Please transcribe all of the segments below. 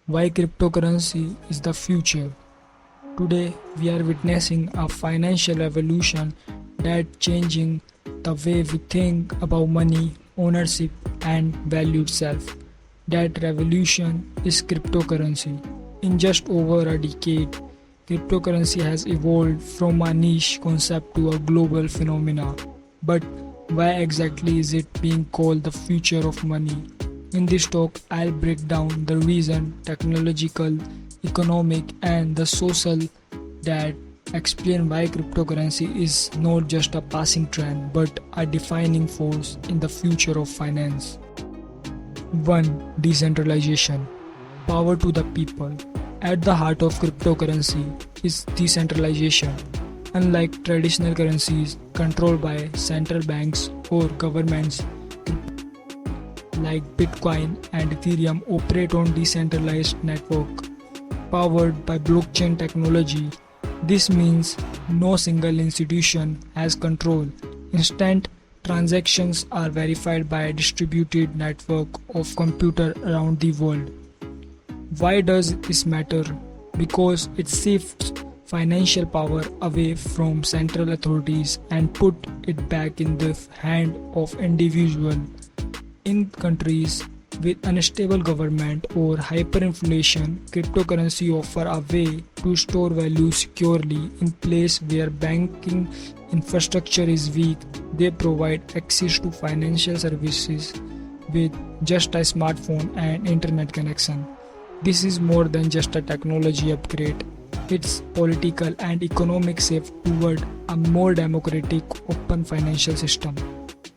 Why cryptocurrency is the future? Today we are witnessing a financial revolution that changing the way we think about money, ownership and value itself. That revolution is cryptocurrency. In just over a decade, cryptocurrency has evolved from a niche concept to a global phenomena. But why exactly is it being called the future of money? In this talk, I'll break down the reason, technological, economic, and the social that explain why cryptocurrency is not just a passing trend but a defining force in the future of finance. 1. Decentralization. Power to the people. At the heart of cryptocurrency is decentralization. Unlike traditional currencies controlled by central banks or governments, like Bitcoin and Ethereum operate on decentralized network powered by blockchain technology. This means no single institution has control. Instant transactions are verified by a distributed network of computers around the world. Why does this matter? Because it shifts financial power away from central authorities and put it back in the hand of individuals. In countries with unstable government or hyperinflation, cryptocurrency offer a way to store value securely. In place where banking infrastructure is weak, they provide access to financial services with just a smartphone and internet connection. This is more than just a technology upgrade. It's political and economic shift toward a more democratic, open financial system.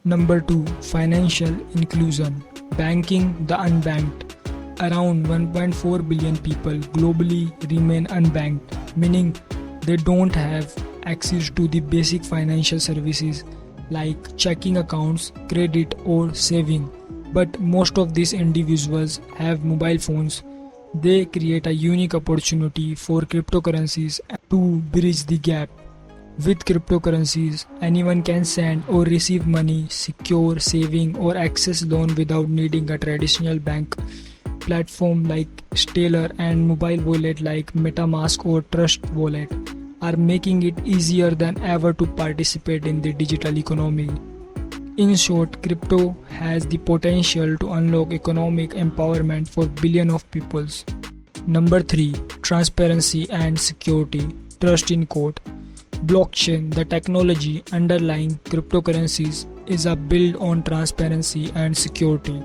Number 2. Financial inclusion. Banking the unbanked. Around 1.4 billion people globally remain unbanked, meaning they don't have access to the basic financial services like checking accounts, credit or saving. But most of these individuals have mobile phones. They create a unique opportunity for cryptocurrencies to bridge the gap. With cryptocurrencies, anyone can send or receive money, secure saving or access loan without needing a traditional bank platform like Stellar, and mobile wallet like MetaMask or Trust Wallet are making it easier than ever to participate in the digital economy. In short, crypto has the potential to unlock economic empowerment for billions of peoples. Number 3. Transparency and security. Trust in code. Blockchain, the technology underlying cryptocurrencies, is built on transparency and security.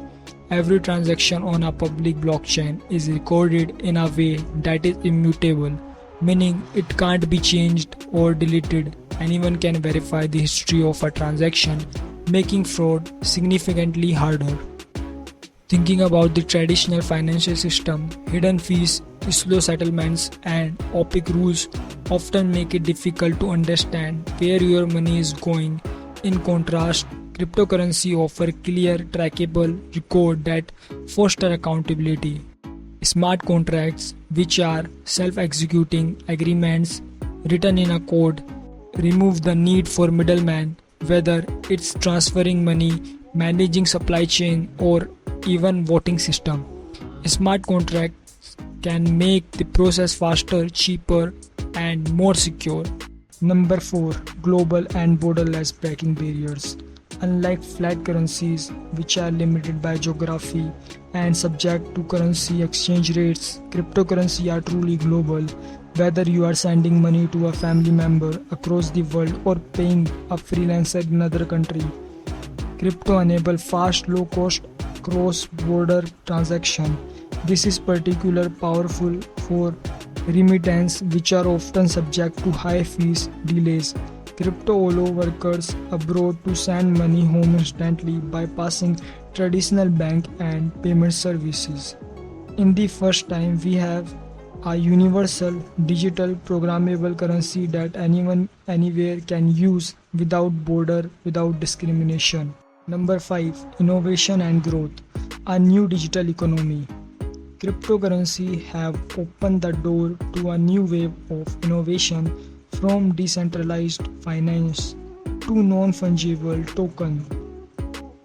Every transaction on a public blockchain is recorded in a way that is immutable, meaning it can't be changed or deleted. Anyone can verify the history of a transaction, making fraud significantly harder. Thinking about the traditional financial system, hidden fees, slow settlements, and opaque rules often make it difficult to understand where your money is going. In contrast, cryptocurrency offers clear, trackable record that foster accountability. Smart contracts, which are self-executing agreements written in a code, remove the need for middlemen, whether it's transferring money, managing supply chain, or even voting system. Smart contracts can make the process faster, cheaper, and more secure. Number 4. Global and borderless breaking barriers. Unlike flat currencies, which are limited by geography and subject to currency exchange rates, cryptocurrency are truly global. Whether you are sending money to a family member across the world or paying a freelancer in another country, crypto enable fast, low-cost cross-border transaction. This is particularly powerful for remittance, which are often subject to high fees delays. Crypto allows workers abroad to send money home instantly, bypassing traditional bank and payment services. In the first time, we have a universal digital programmable currency that anyone anywhere can use without border, without discrimination. Number 5. Innovation and growth. A new digital economy. Cryptocurrency have opened the door to a new wave of innovation, from decentralized finance to non-fungible token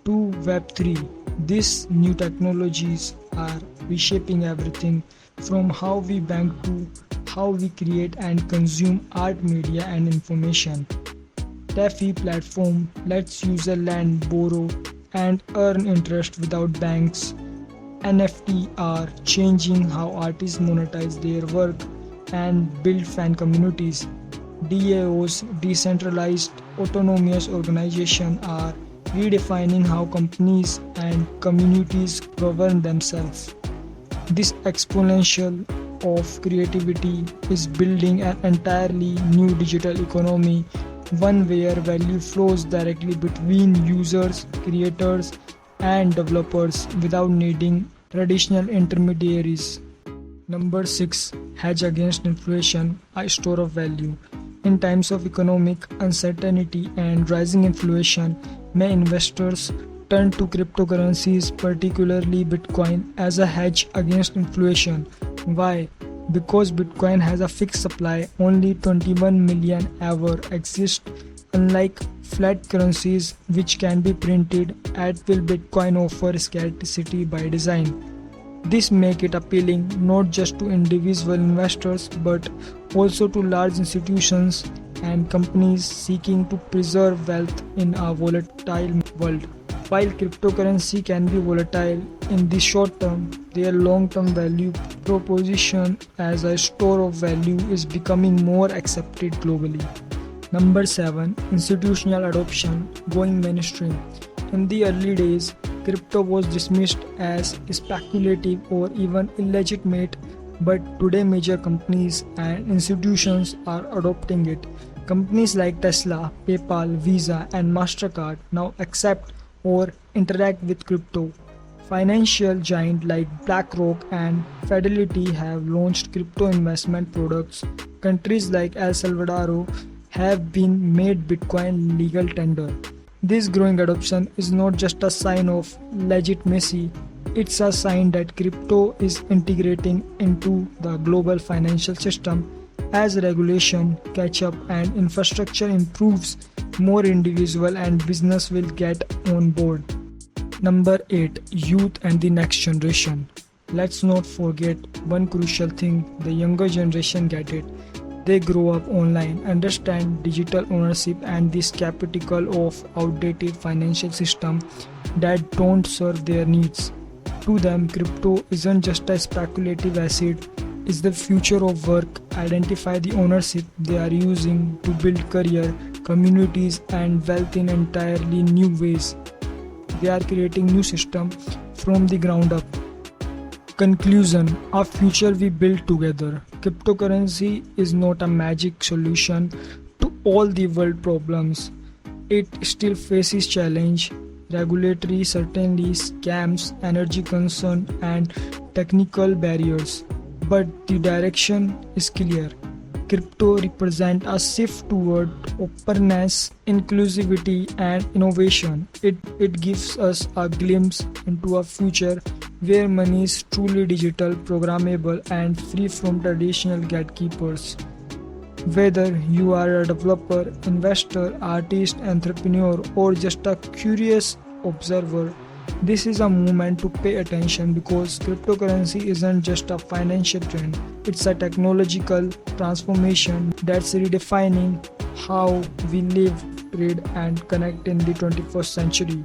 to Web3. These new technologies are reshaping everything from how we bank to how we create and consume art, media, and information. TAFI platform lets user lend, borrow, and earn interest without banks. NFT are changing how artists monetize their work and build fan communities. DAOs, decentralized autonomous organizations, are redefining how companies and communities govern themselves. This exponential of creativity is building an entirely new digital economy, one where value flows directly between users, creators, and developers without needing traditional intermediaries. Number 6. Hedge against inflation, a store of value. In times of economic uncertainty and rising inflation, may investors turn to cryptocurrencies, particularly Bitcoin, as a hedge against inflation. Why? Because Bitcoin has a fixed supply, only 21 million ever exist, unlike fiat currencies which can be printed at will. Bitcoin offers scarcity by design. This makes it appealing not just to individual investors but also to large institutions and companies seeking to preserve wealth in a volatile world. While cryptocurrency can be volatile in the short term, their long-term value proposition as a store of value is becoming more accepted globally. Number 7. Institutional adoption, going mainstream. In the early days, crypto was dismissed as speculative or even illegitimate, but today major companies and institutions are adopting it. Companies like Tesla, PayPal, Visa, and MasterCard now accept or interact with crypto. Financial giants like BlackRock and Fidelity have launched crypto investment products. Countries like El Salvador have been made Bitcoin legal tender. This growing adoption is not just a sign of legitimacy, it's a sign that crypto is integrating into the global financial system. As regulation catch up and infrastructure improves, more individual and business will get on board. Number 8. Youth and the next generation. Let's not forget one crucial thing: the younger generation get it. They grow up online, understand digital ownership, and the skeptical of outdated financial systems that don't serve their needs. To them, crypto isn't just a speculative asset, it's the future of work. Identify the ownership they are using to build career, communities, and wealth in entirely new ways. They are creating new system from the ground up. Conclusion: a future we build together. Cryptocurrency is not a magic solution to all the world problems. It still faces challenge, regulatory certainty, scams, energy concern, and technical barriers. But the direction is clear. Crypto represents a shift toward openness, inclusivity, and innovation. It gives us a glimpse into a future where money is truly digital, programmable, and free from traditional gatekeepers. Whether you are a developer, investor, artist, entrepreneur, or just a curious observer, this is a moment to pay attention, because cryptocurrency isn't just a financial trend, it's a technological transformation that's redefining how we live, trade, and connect in the 21st century.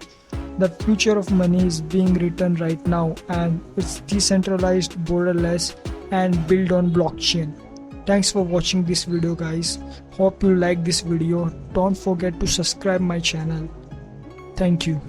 The future of money is being written right now, and it's decentralized, borderless, and built on blockchain. Thanks for watching this video, guys. Hope you like this video. Don't forget to subscribe my channel. Thank you.